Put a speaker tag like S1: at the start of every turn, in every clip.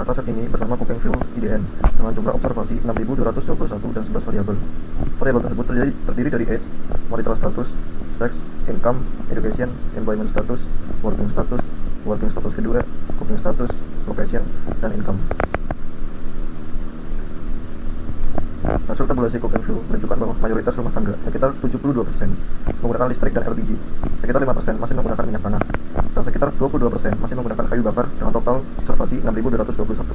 S1: Dataset ini bernama Coupengville IDN dengan jumlah observasi 6.221 dan 11 variabel. Variabel tersebut terdiri dari age, marital status, sex, income, education, employment status, working status kedua, cooking status, profession, dan income. Hasil tabulasi Coupengville menunjukkan bahwa mayoritas rumah tangga, sekitar 72%, menggunakan listrik dan LPG, sekitar 5% masih menggunakan minyak tanah, dan sekitar 22% masih menggunakan kayu bakar dengan total observasi 6.221.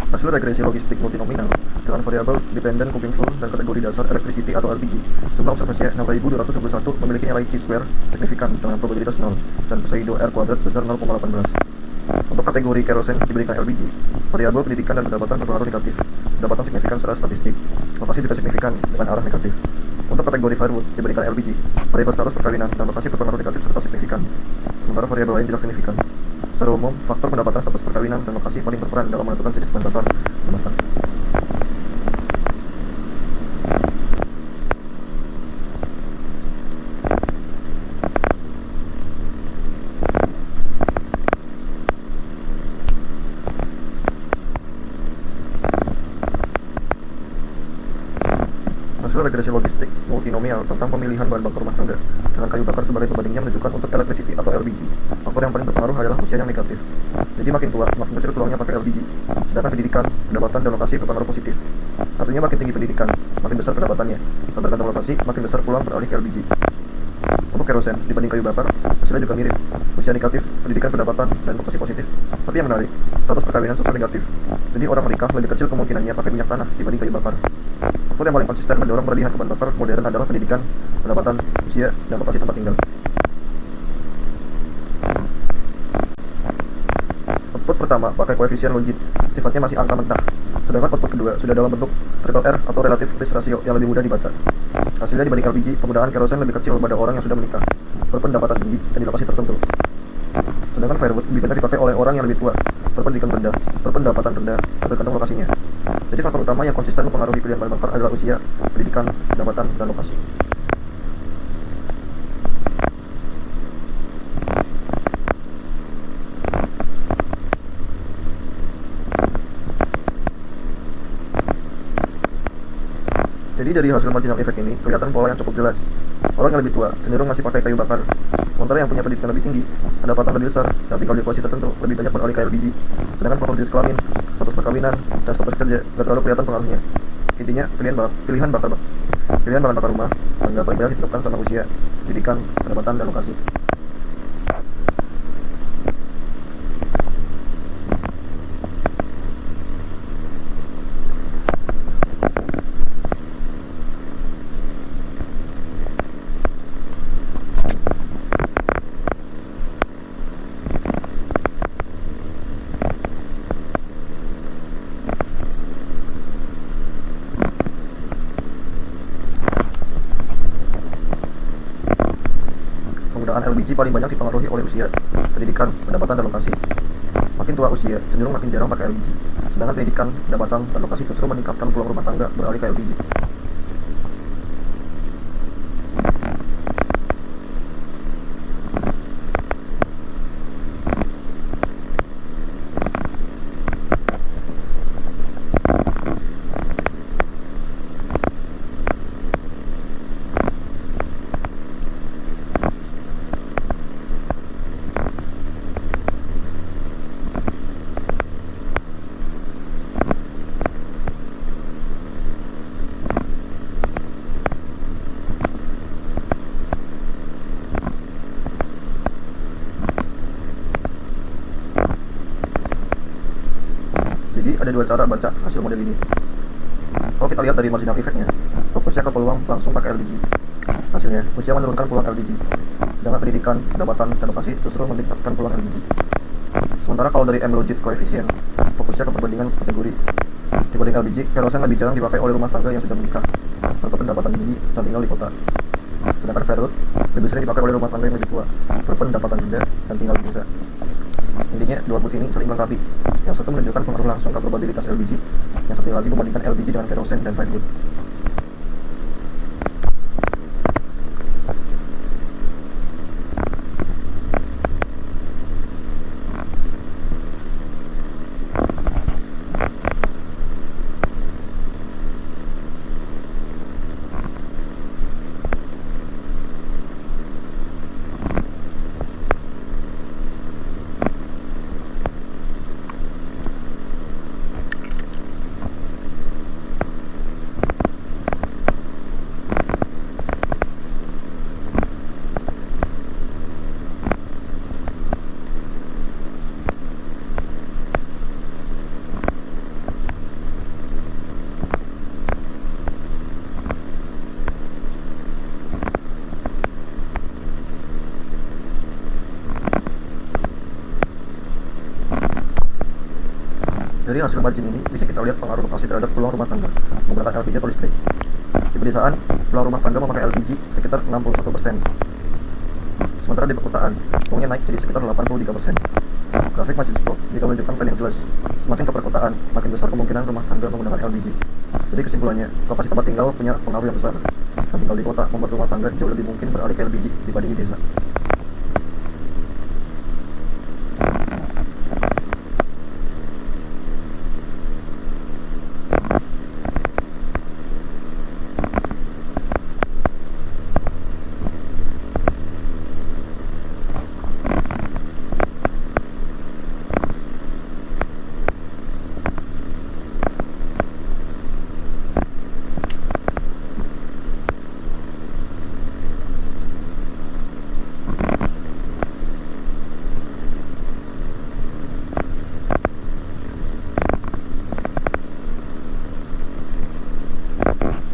S1: Hasil regresi logistik multinominal dengan variabel dependent Coupengville dan kategori dasar electricity atau LPG, jumlah observasi 6.221 memiliki nilai chi-square signifikan dengan probabilitas 0 dan pseudo R kuadrat sebesar 0,18. Untuk kategori kerosene diberikan LPG, variabel pendidikan dan pendapatan berpengaruh negatif, pendapatan signifikan secara statistik, lokasi juga signifikan dengan arah negatif. Untuk kategori firewood diberikan LPG, variabel status perkawinan dan lokasi berpengaruh negatif serta signifikan, sementara variabel lain tidak signifikan. Secara umum, faktor pendapatan, status perkawinan, dan lokasi paling berperan dalam menentukan jenis bahan bakar kemasan. Hasil regresi logistik multinomial tentang pemilihan bahan bakar rumah tangga dengan kayu bakar sebagai pembandingnya menunjukkan untuk electricity atau LPG, faktor yang paling berpengaruh adalah usia yang negatif. Jadi makin tua, makin kecil tulangnya pakai LPG. Sedangkan pendidikan, pendapatan, dan lokasi berpengaruh positif. Artinya makin tinggi pendidikan, makin besar pendapatannya. Dan tergantung lokasi, makin besar pulang beralih ke LPG. Untuk kerosen dibanding kayu bakar, hasilnya juga mirip. Usia negatif, pendidikan, pendapatan, dan lokasi positif. Tapi yang menarik, status perkawinan sosial negatif. Jadi orang menikah lebih kecil kemungkinannya pakai minyak tanah dibanding kayu bakar. Faktor yang paling konsisten mendorong berlebihan ke bahan bakar modern adalah pendidikan, pendapatan, usia, dan lokasi tempat tinggal. Output pertama pakai koefisien logit, sifatnya masih angka mentah. Sedangkan output kedua sudah dalam bentuk triple R atau relative risk ratio yang lebih mudah dibaca. Hasilnya dibanding LPG, penggunaan kerosen lebih kecil pada orang yang sudah menikah, berpendapatan tinggi, dan di lokasi tertentu. Sedangkan firewood lebih banyak dipakai oleh orang yang lebih tua, berpendidikan rendah, berpendapatan rendah, tergantung lokasinya. Jadi faktor utama yang konsisten mempengaruhi pilihan bahan bakar adalah usia, pendidikan, pendapatan, dan lokasi. Jadi dari hasil marginal effect ini kelihatan pola yang cukup jelas. Orang yang lebih tua cenderung masih pakai kayu bakar, sementara yang punya pendidikan lebih tinggi, pendapatan lebih besar, tapi kalau di posisi tertentu lebih banyak beralih ke LPG. Sedangkan faktor jenis kelamin, status perkawinan, dan status kerja gak terlalu kelihatan pengaruhnya. Intinya pilihan bahan bakar rumah nggak paling banyak ditentukan sama usia, pendidikan, pendapatan, dan lokasi. Penggunaan LPG paling banyak dipengaruhi oleh usia, pendidikan, pendapatan, dan lokasi. Makin tua usia, cenderung makin jarang pakai LPG. Sedangkan pendidikan, pendapatan, dan lokasi justru meningkatkan peluang rumah tangga beralih ke LPG. Jadi ada dua cara baca hasil model ini. Kalau kita lihat dari marginal effect-nya, fokusnya ke peluang langsung pakai LPG. Hasilnya, usia menurunkan peluang LPG, sedangkan pendidikan, pendapatan, dan lokasi justru meningkatkan peluang LPG. Sementara kalau dari M-logit koefisien, fokusnya ke perbandingan kategori. Dibanding LPG, kerosen lebih jarang dipakai oleh rumah tangga yang sudah menikah. atau pendapatan tinggi dan tinggal di kota. Sedangkan Verut lebih sering dipakai oleh rumah tangga yang lebih tua, berpendapatan rendah dan tinggal di desa. Intinya, dua approach ini saling melengkapi. Yang satu menunjukkan pengaruh langsung ke probabilitas LPG, yang satu lagi membandingkan LPG dengan kerosen dan firewood. Dari hasil margin ini bisa kita lihat pengaruh lokasi terhadap peluang rumah tangga menggunakan LPG atau listrik. Di pedesaan, peluang rumah tangga memakai LPG sekitar 61%. Sementara di perkotaan, peluangnya naik jadi sekitar 83%. Grafik masih stop jika menunjukkan tren yang jelas. Semakin ke perkotaan, makin besar kemungkinan rumah tangga menggunakan LPG. Jadi kesimpulannya, lokasi tempat tinggal punya pengaruh yang besar. Dan tinggal di kota membuat rumah tangga jauh lebih mungkin beralih ke LPG dibanding di desa.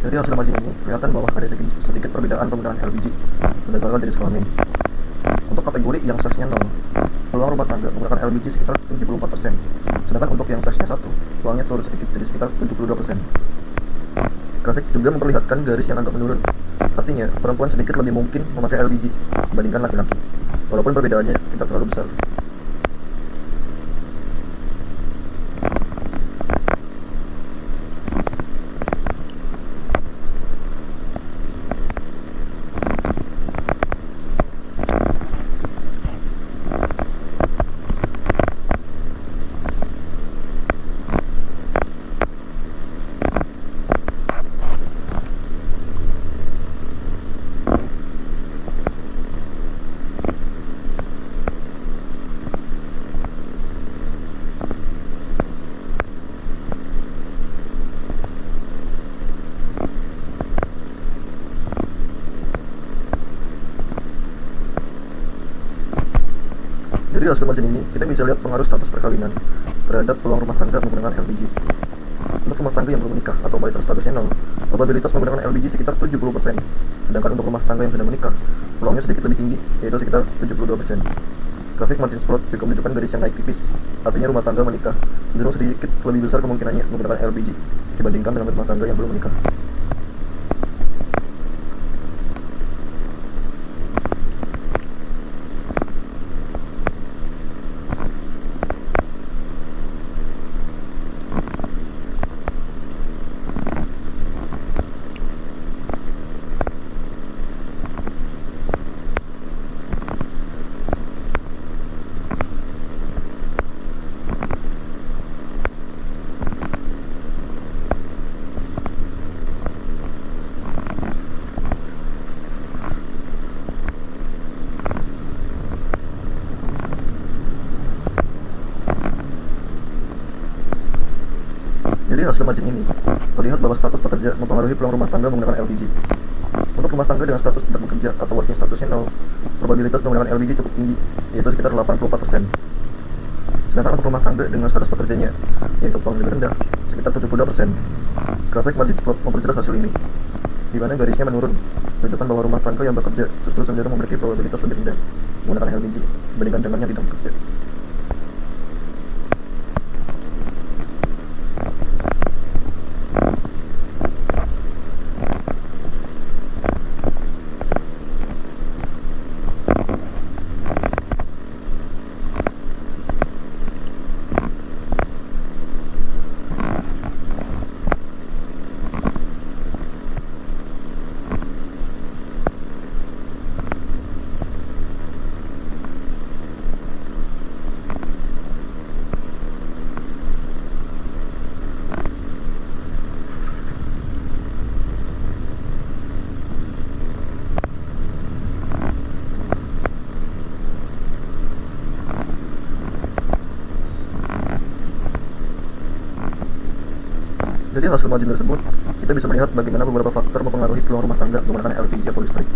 S1: Dari hasil margin ini, kelihatan bahwa ada sedikit perbedaan penggunaan LPG berdasarkan jenis kelamin. Untuk kategori yang size-nya 0, peluang rumah tangga menggunakan LPG sekitar 74%. Sedangkan untuk yang size-nya 1, peluangnya turun sedikit jadi sekitar 72%. Grafik juga memperlihatkan garis yang agak menurun. Artinya, perempuan sedikit lebih mungkin memakai LPG dibandingkan laki-laki. Walaupun perbedaannya tidak terlalu besar. Dari hasil margin ini, kita bisa lihat pengaruh status perkawinan terhadap peluang rumah tangga menggunakan LPG. Untuk rumah tangga yang belum menikah atau mayoritas statusnya 0, probabilitas menggunakan LPG sekitar 70%. Sedangkan untuk rumah tangga yang sudah menikah, peluangnya sedikit lebih tinggi, yaitu sekitar 72%. Grafik margin spread juga menunjukkan garis yang naik tipis, artinya rumah tangga menikah cenderung sedikit lebih besar kemungkinannya menggunakan LPG dibandingkan dengan rumah tangga yang belum menikah. Dari hasil margin ini, terlihat bahwa status pekerja mempengaruhi peluang rumah tangga menggunakan LPG. Untuk rumah tangga dengan status tidak bekerja atau working statusnya 0, probabilitas menggunakan LPG cukup tinggi, yaitu sekitar 84%. Sedangkan untuk rumah tangga dengan status pekerjanya, yaitu peluang lebih rendah, sekitar 72%. Grafik margin spread memperjelas hasil ini, di mana garisnya menurun, menunjukkan bahwa rumah tangga yang bekerja justru cenderung memiliki probabilitas lebih rendah menggunakan LPG dibandingkan dengan yang tidak bekerja. Dari hasil margin tersebut, kita bisa melihat bagaimana beberapa faktor mempengaruhi peluang rumah tangga menggunakan LPG atau listrik.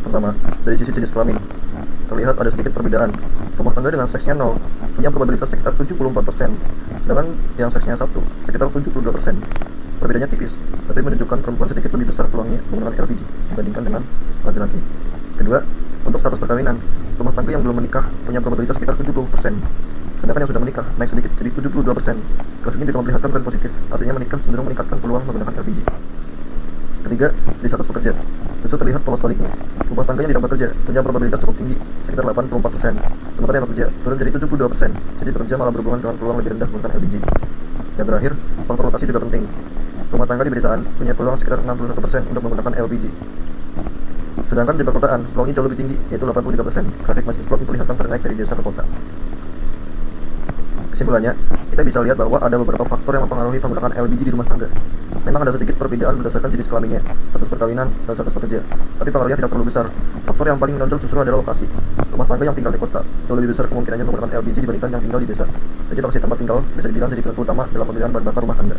S1: Pertama, dari sisi jenis kelamin, terlihat ada sedikit perbedaan. Rumah tangga dengan seksnya 0 punya probabilitas sekitar 74%, sedangkan yang seksnya 1 sekitar 72%. Perbedaannya tipis, tapi menunjukkan perempuan sedikit lebih besar peluangnya menggunakan LPG dibandingkan dengan laki-laki. Kedua, untuk status perkawinan, rumah tangga yang belum menikah punya probabilitas sekitar 70%, sedangkan yang sudah menikah naik sedikit jadi 72%. Graf ini juga memperlihatkan tren positif, artinya menikah cenderung meningkatkan peluang menggunakan LPG. Ketiga, di status pekerja, justru terlihat pola sebaliknya. Rumah tangga yang tidak bekerja punya probabilitas cukup tinggi, sekitar 84%, sementara yang bekerja turun jadi 72%, jadi bekerja malah berhubungan dengan peluang lebih rendah menggunakan LPG. Yang terakhir, faktor rotasi juga penting. Rumah tangga di pedesaan punya peluang sekitar 61% untuk menggunakan LPG. Sedangkan di perkotaan, peluangnya jauh lebih tinggi, yaitu 83%. Grafik masih plot memperlihatkan tren naik dari desa ke kota. Kesimpulannya, kita bisa lihat bahwa ada beberapa faktor yang mempengaruhi penggunaan LPG di rumah tangga. Memang ada sedikit perbedaan berdasarkan jenis kelaminnya, status perkawinan, dan status pekerja, tapi pengaruhnya tidak terlalu besar. Faktor yang paling menonjol justru adalah lokasi. Rumah tangga yang tinggal di kota jauh lebih besar kemungkinannya menggunakan LPG dibandingkan yang tinggal di desa. Jadi lokasi tempat tinggal bisa dibilang jadi penentu utama dalam pemilihan bahan bakar rumah tangga.